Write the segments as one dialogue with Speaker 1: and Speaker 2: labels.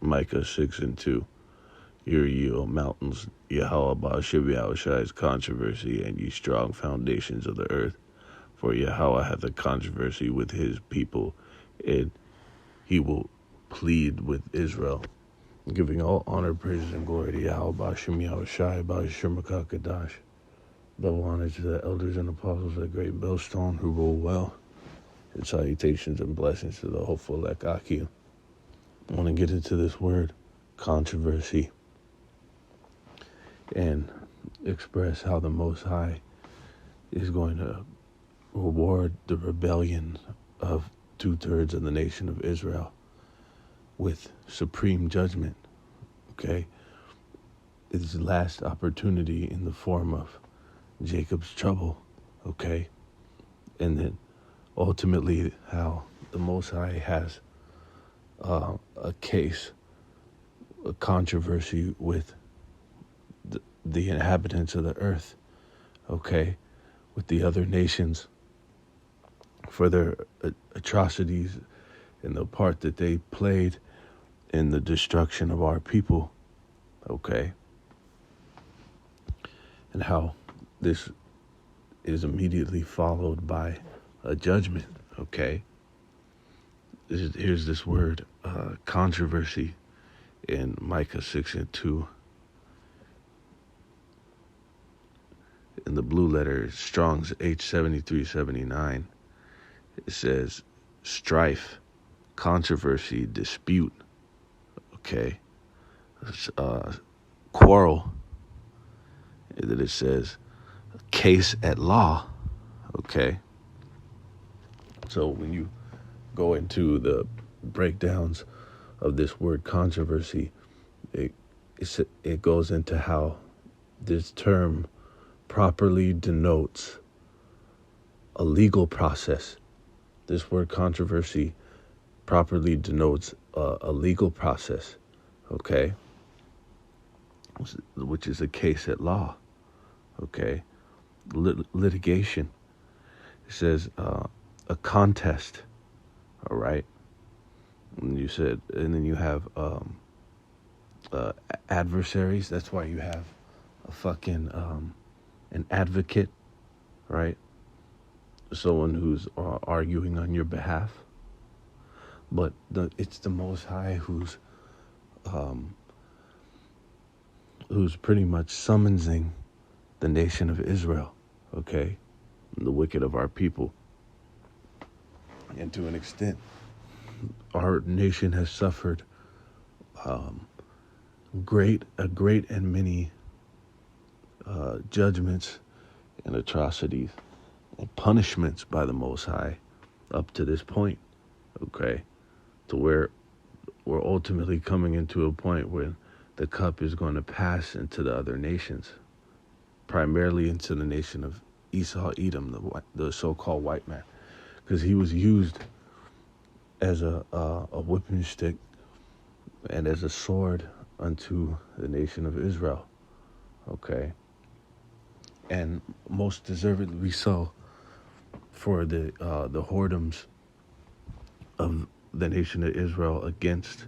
Speaker 1: Micah 6:2. Hear ye, O mountains, Yahweh Ba'ashem Yahushai's controversy, and ye strong foundations of the earth. For Yahweh hath a controversy with his people, and he will plead with Israel. Giving all honor, praise, and glory to Yahweh Ba'ashem Yahushai, Ba'ashem Kadash. Double honor to the elders and apostles of the great millstone who rule well. And salutations and blessings to the hopeful Lekaki. I want to get into this word, controversy, and express how the Most High is going to reward the rebellion of 2/3 of the nation of Israel with supreme judgment. Okay? It's the last opportunity in the form of Jacob's trouble. Okay? And then ultimately how the Most High has a case, a controversy with the inhabitants of the earth, okay, with the other nations for their atrocities and the part that they played in the destruction of our people, okay, and how this is immediately followed by a judgment, okay. Here's this word, controversy, in Micah 6:2. In the blue letter, Strong's H7379, it says strife, controversy, dispute, okay, quarrel. And then it says case at law, okay. So when you go into the breakdowns of this word controversy, it goes into how this term properly denotes a legal process. This word controversy properly denotes a legal process, okay, which is a case at law, okay, litigation. It says a contest, all right. And then you have adversaries. That's why you have a fucking an advocate, right? Someone who's arguing on your behalf. But it's the Most High who's pretty much summoning the nation of Israel, okay, the wicked of our people. And to an extent, our nation has suffered a great and many judgments and atrocities and punishments by the Most High up to this point, okay, to where we're ultimately coming into a point where the cup is going to pass into the other nations, primarily into the nation of Esau, Edom, the so-called white man, because he was used as a whipping stick and as a sword unto the nation of Israel, okay, and most deservedly so for the whoredoms of the nation of Israel against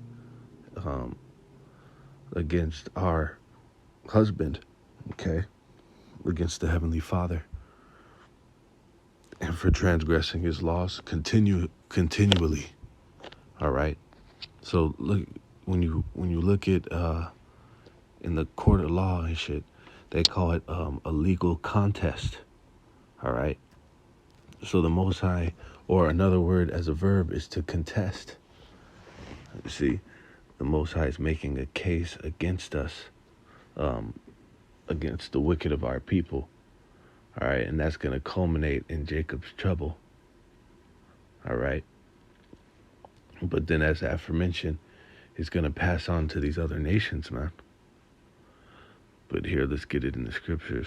Speaker 1: our husband, okay, against the Heavenly Father, and for transgressing his laws continually. All right. So look, when you look at in the court of law and shit, they call it a legal contest. All right. So the Most High, or another word as a verb, is to contest. You see, the Most High is making a case against us, against the wicked of our people. All right, and that's going to culminate in Jacob's trouble. All right. But then, as aforementioned, he's going to pass on to these other nations, man. But here, let's get it in the scriptures.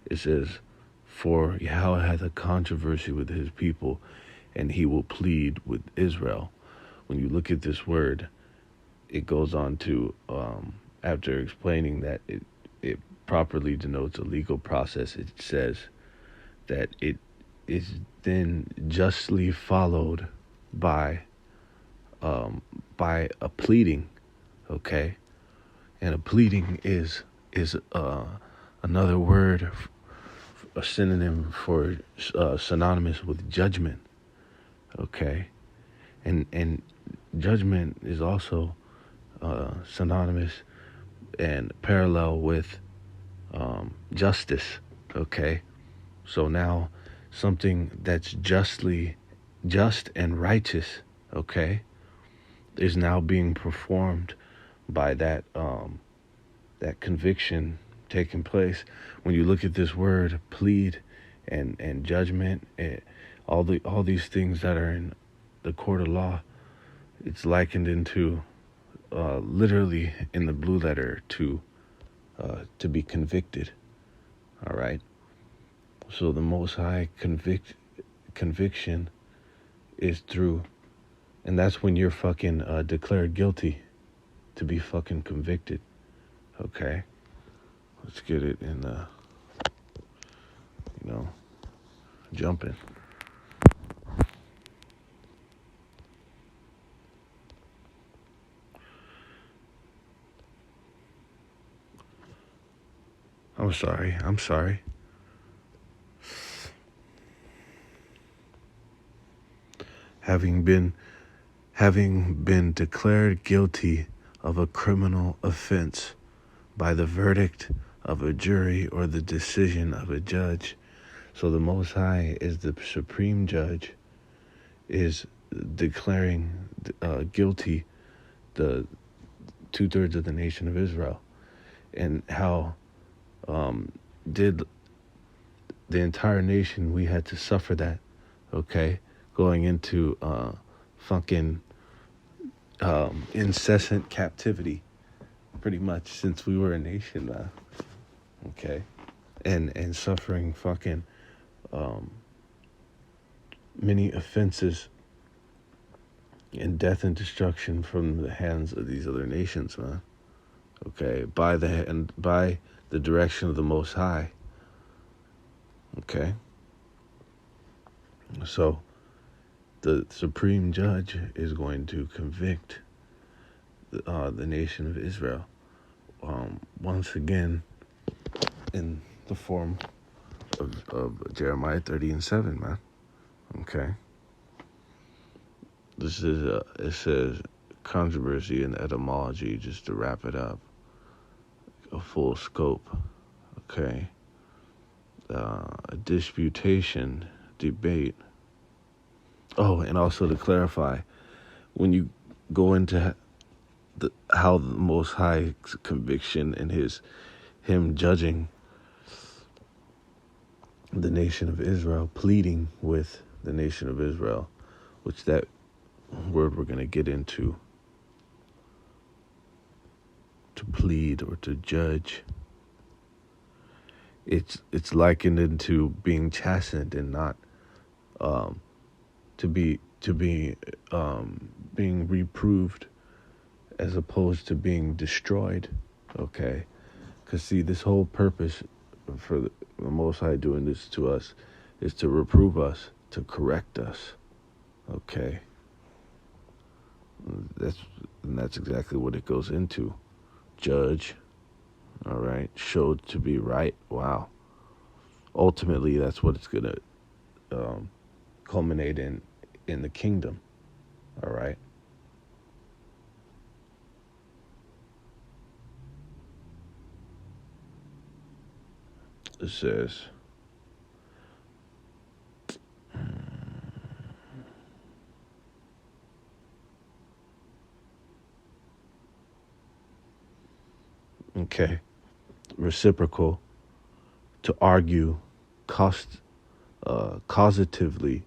Speaker 1: It says, for Yahweh hath a controversy with his people, and he will plead with Israel. When you look at this word, it goes on to, after explaining that it properly denotes a legal process, it says that it is then justly followed by a pleading, okay? And a pleading is another word, a synonym for synonymous with judgment, okay? And judgment is also synonymous and parallel with justice, okay? So now something that's just and righteous, okay, is now being performed by that conviction taking place. When you look at this word plead and judgment, all these things that are in the court of law, it's likened into literally in the blue letter to be convicted. All right. So the Most High conviction is through, and that's when you're fucking declared guilty to be fucking convicted. Okay. Let's get it in, jumping. I'm sorry. Having been declared guilty of a criminal offense by the verdict of a jury or the decision of a judge. So the Most High is the supreme judge, is declaring guilty the 2/3 of the nation of Israel. And how did the entire nation, we had to suffer that, okay? Going into fucking incessant captivity, pretty much, since we were a nation, okay? And suffering fucking many offenses and death and destruction from the hands of these other nations, man. Okay, by the direction of the Most High. Okay. So the supreme judge is going to convict the nation of Israel once again in the form of Jeremiah 30:7, man. Okay. This is it says controversy and etymology, just to wrap it up. A full scope. Okay. A disputation, debate. Oh, and also to clarify, when you go into how the Most High's conviction and him judging the nation of Israel, pleading with the nation of Israel, which that word we're going to get into, to plead or to judge, it's likened into being chastened and not to be being reproved, as opposed to being destroyed. Okay, because see, this whole purpose for the Most High doing this to us is to reprove us, to correct us. Okay, that's exactly what it goes into. Judge, all right, showed to be right. Wow. Ultimately, that's what it's gonna culminate in the kingdom. All right. It says, okay, reciprocal, to argue, causatively.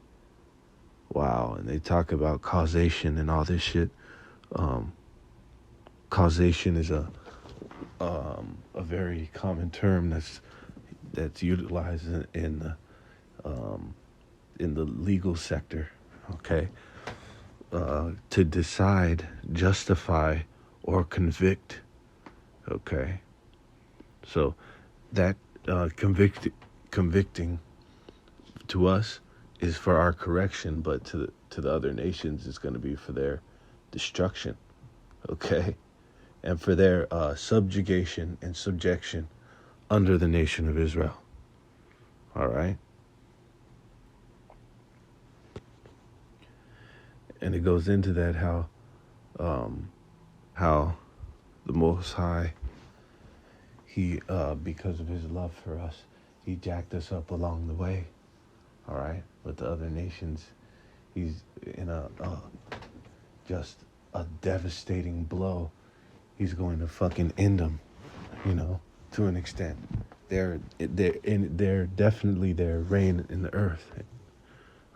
Speaker 1: Wow, and they talk about causation and all this shit. Causation is a very common term that's utilized in the legal sector. Okay, to decide, justify, or convict. Okay, so that convicting to us is for our correction, but to the other nations it's going to be for their destruction, okay? And for their subjugation and subjection under the nation of Israel. All right? And it goes into that how the Most High, he, because of his love for us, he jacked us up along the way. All right? But the other nations, he's in just a devastating blow. He's going to fucking end them, to an extent. They're definitely their reign in the earth.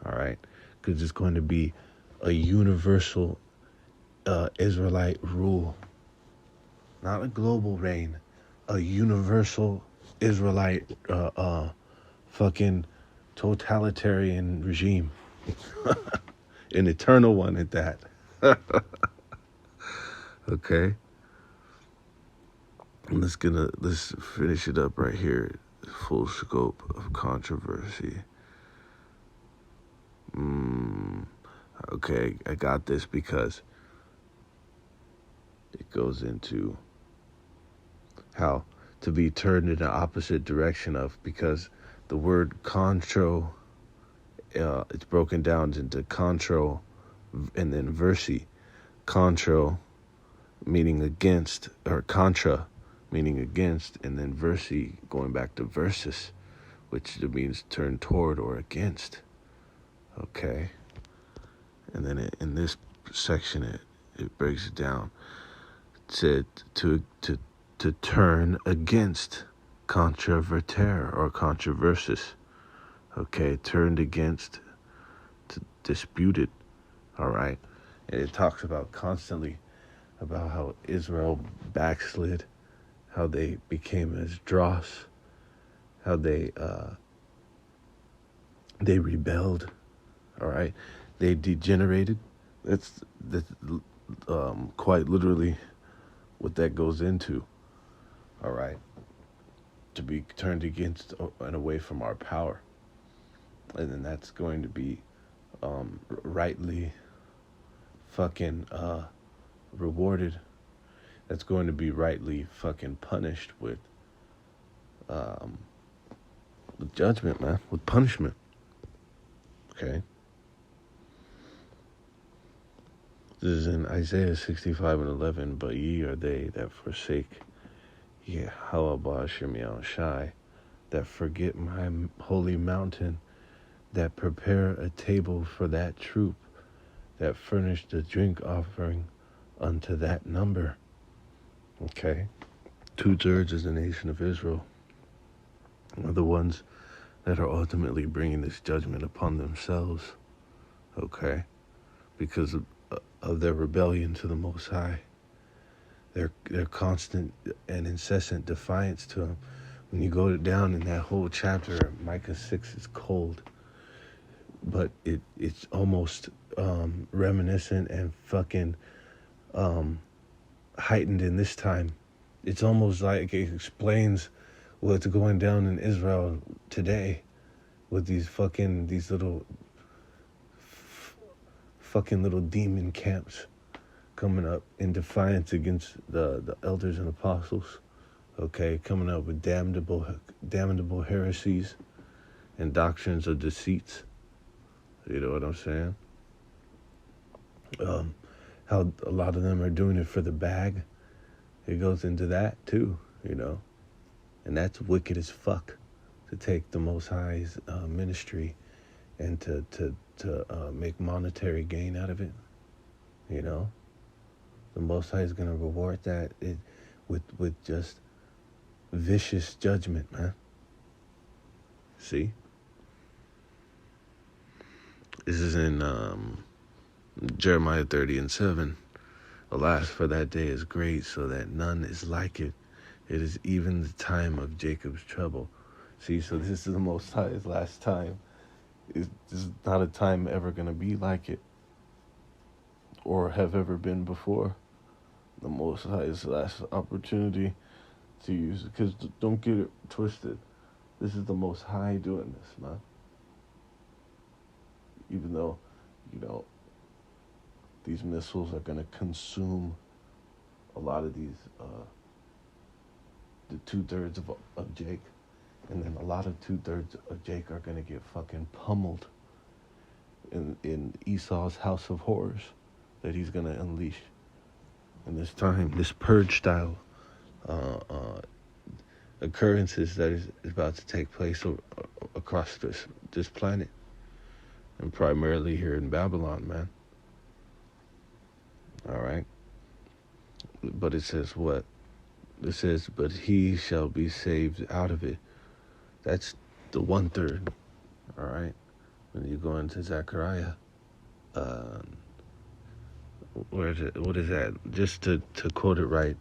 Speaker 1: All right? Because it's going to be a universal Israelite rule. Not a global reign. A universal Israelite fucking totalitarian regime. An eternal one at that. Okay? Let's finish it up right here. Full scope of controversy. Okay, I got this because it goes into how to be turned in the opposite direction of, because the word contro, it's broken down into contro and then versi. Contro meaning against, or contra meaning against, and then versi going back to versus, which means turn toward or against. Okay? And then in this section, it breaks it down. It said to turn against, controverter or controversus. Okay, turned against, to disputed. All right, and it talks about constantly about how Israel backslid, how they became as dross, how they rebelled. All right, they degenerated. That's quite literally what that goes into. All right, to be turned against and away from our power, and then that's going to be rightly fucking rewarded. That's going to be rightly fucking punished with judgment, man, with punishment. Okay. This is in Isaiah 65:11. But ye are they that forsake Yahweh Shemiel Shai, that forget my holy mountain, that prepare a table for that troop, that furnish the drink offering unto that number. Okay. 2/3 of the nation of Israel are the ones that are ultimately bringing this judgment upon themselves. Okay. Because of their rebellion to the Most High. Their constant and incessant defiance to him. When you go down in that whole chapter, Micah 6 is cold. But it's almost reminiscent and fucking heightened in this time. It's almost like it explains what's going down in Israel today with these little fucking little demon camps coming up in defiance against the elders and apostles. Okay, coming up with damnable heresies and doctrines of deceits. You know what I'm saying? How a lot of them are doing it for the bag. It goes into that too, and that's wicked as fuck, to take the Most High's ministry and to make monetary gain out of it. The Most High is gonna reward that with just vicious judgment, man. See, this is in Jeremiah 30:7. Alas, for that day is great, so that none is like it. It is even the time of Jacob's trouble. See, so this is the Most High's last time. This is not a time ever going to be like it, or have ever been before. The Most High's last opportunity to use it. Because don't get it twisted. This is the Most High doing this, man. even though, you know, these missiles are going to consume a lot of these, the 2/3 of Jake, and then a lot of 2/3 of Jake are going to get fucking pummeled in Esau's house of horrors that he's going to unleash. And this time, this purge style occurrences that is about to take place across this planet, and primarily here in Babylon, man. All right. But it says what? It says, but he shall be saved out of it. That's the 1/3. All right. When you go into Zechariah, where is it? What is that? Just to quote it right.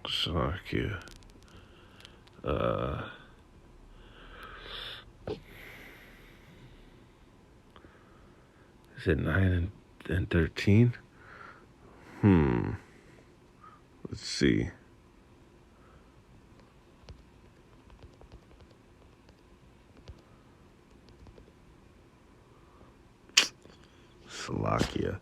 Speaker 1: Slovakia. Is it 9 and 13? Let's see. Slovakia.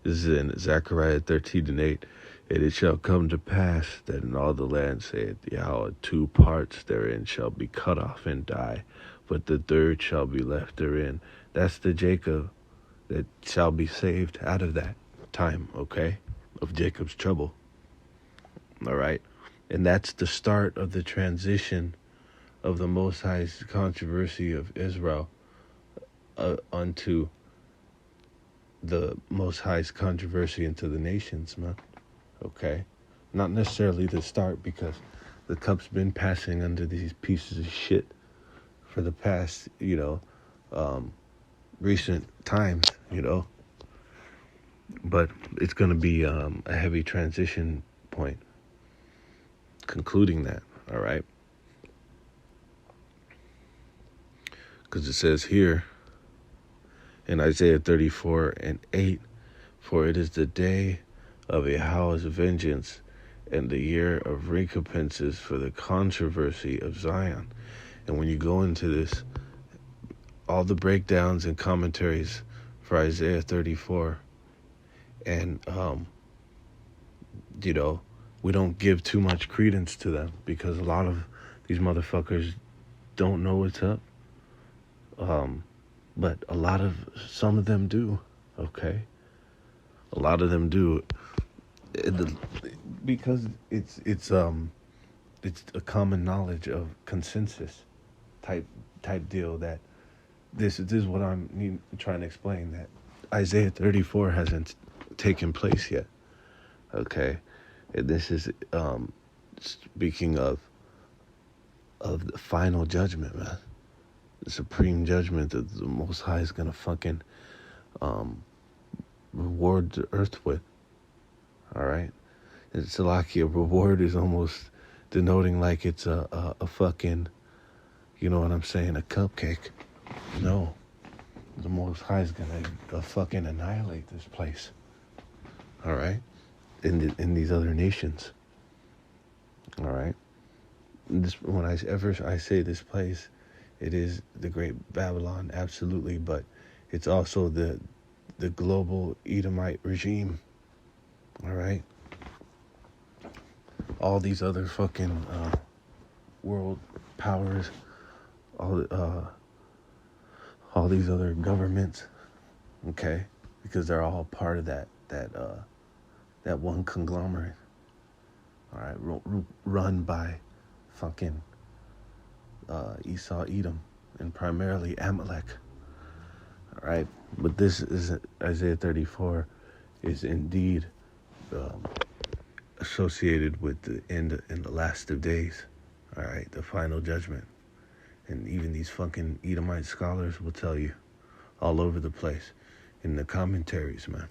Speaker 1: This is in Zechariah 13 and 8. And it shall come to pass that in all the land, saith Yahweh, 2 parts therein shall be cut off and die, but the 3rd shall be left therein. That's the Jacob that shall be saved out of that time, okay, of Jacob's trouble. All right. And that's the start of the transition of the Most High's controversy of Israel unto the Most High's controversy into the nations, man. Okay? Not necessarily the start, because the cup's been passing under these pieces of shit for the past, recent times, But it's going to be a heavy transition point concluding that, all right? Because it says here in Isaiah 34 and 8, for it is the day of Yahweh's vengeance and the year of recompenses for the controversy of Zion. And when you go into this, all the breakdowns and commentaries for Isaiah 34, and, we don't give too much credence to them because a lot of these motherfuckers don't know what's up. But some of them do, okay? A lot of them do, because it's a common knowledge of consensus type deal that this is what I'm trying to explain, that Isaiah 34 hasn't taken place yet, okay? And this is speaking of the final judgment, man. The supreme judgment that the Most High is gonna fucking reward the earth with. All right, it's like a reward is almost denoting like it's a fucking, you know what I'm saying, a cupcake. No, the Most High is gonna fucking annihilate this place. All right, in these other nations. All right, when I say this place, it is the Great Babylon, absolutely, but it's also the global Edomite regime. All right, all these other fucking world powers, all these other governments, okay, because they're all part of that one conglomerate. All right, run by fucking Esau, Edom, and primarily Amalek. All right, but this is Isaiah 34 is indeed associated with the end in the last of days. All right, the final judgment, and even these fucking Edomite scholars will tell you all over the place in the commentaries, man.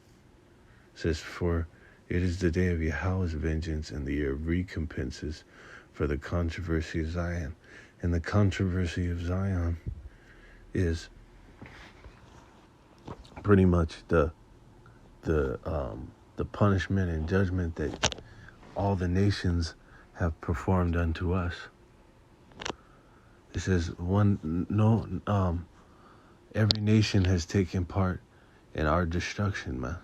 Speaker 1: It says, for it is the day of Yahweh's vengeance and the year of recompenses for the controversy of Zion. And the controversy of Zion is pretty much the the punishment and judgment that all the nations have performed unto us. It says every nation has taken part in our destruction, man.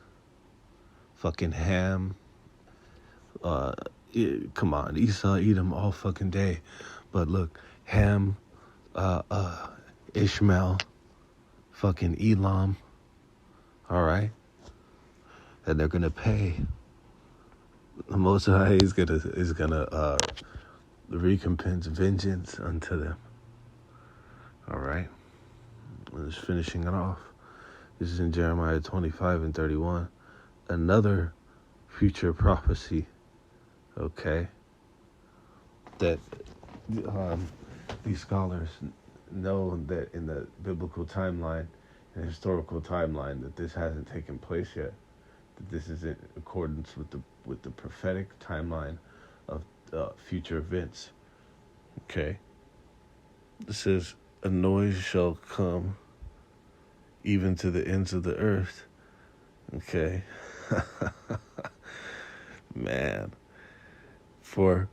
Speaker 1: Fucking Ham, come on, Esau, Edom all fucking day. But look, Ham, Ishmael, fucking Elam, all right? And they're gonna pay. The Most High is gonna recompense vengeance unto them. All right? I'm just finishing it off. This is in Jeremiah 25 and 31. Another future prophecy, okay, that these scholars know that in the biblical timeline and historical timeline that this hasn't taken place yet, that this is in accordance with the prophetic timeline of future events. Okay, this says, a noise shall come even to the ends of the earth. Okay. Man, for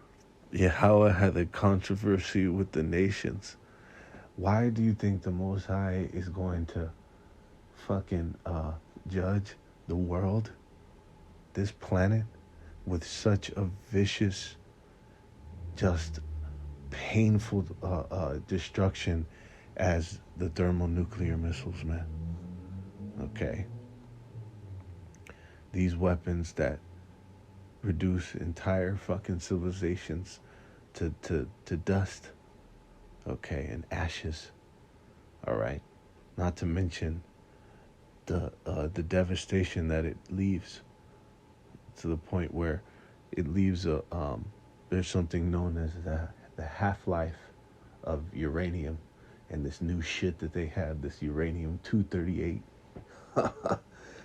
Speaker 1: Yahweh had a controversy with the nations. Why do you think the Most High is going to fucking judge the world, this planet, with such a vicious, just painful destruction as the thermonuclear missiles, man? Okay. These weapons that reduce entire fucking civilizations to dust, okay, and ashes, all right? Not to mention the devastation that it leaves, to the point where it leaves there's something known as the half-life of uranium, and this new shit that they have, this uranium-238,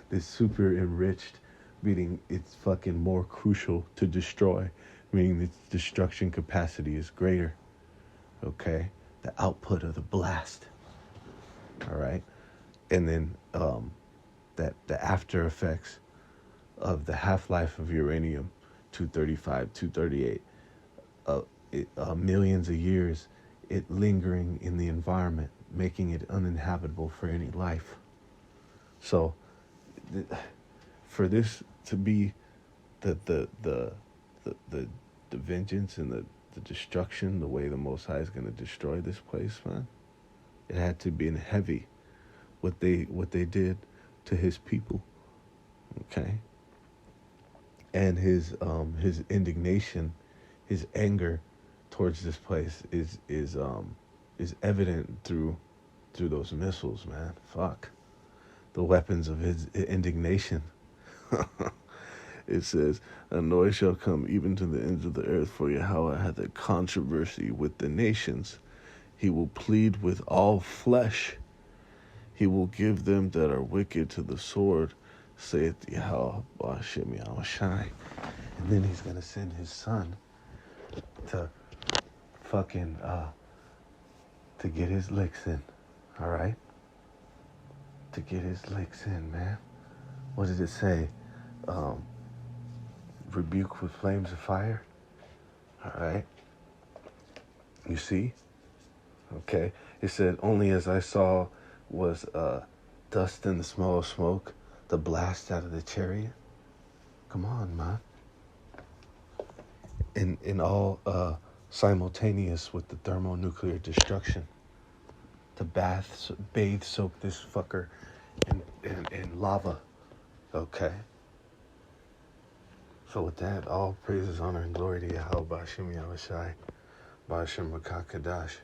Speaker 1: this super enriched, meaning it's fucking more crucial to destroy, meaning its destruction capacity is greater, okay? The output of the blast, all right? And then that the after effects of the half-life of uranium-235, 238, millions of years, it lingering in the environment, making it uninhabitable for any life. So, for this to be the vengeance and the destruction, the way the Most High is going to destroy this place, man, it had to be in heavy what they did to his people, okay? And his indignation, his anger towards this place is evident through those missiles, man. Fuck. The weapons of his indignation. It says, a noise shall come even to the ends of the earth, for Yahweh hath a controversy with the nations. He will plead with all flesh. He will give them that are wicked to the sword, saith Yahweh Ba'ashem Yahushai. And then he's going to send his son to fucking, to get his licks in. All right? To get his licks in, man. What did it say? Rebuke with flames of fire. All right. You see? Okay. It said, only as I saw was dust and the smell of smoke, the blast out of the chariot. Come on, man. In all simultaneous with the thermonuclear destruction. To bathe, soak this fucker in lava. Okay. So with that, all praises, honor, and glory to Yahweh Ba'ashem Yahushai, Ba'ashem Rakakadash.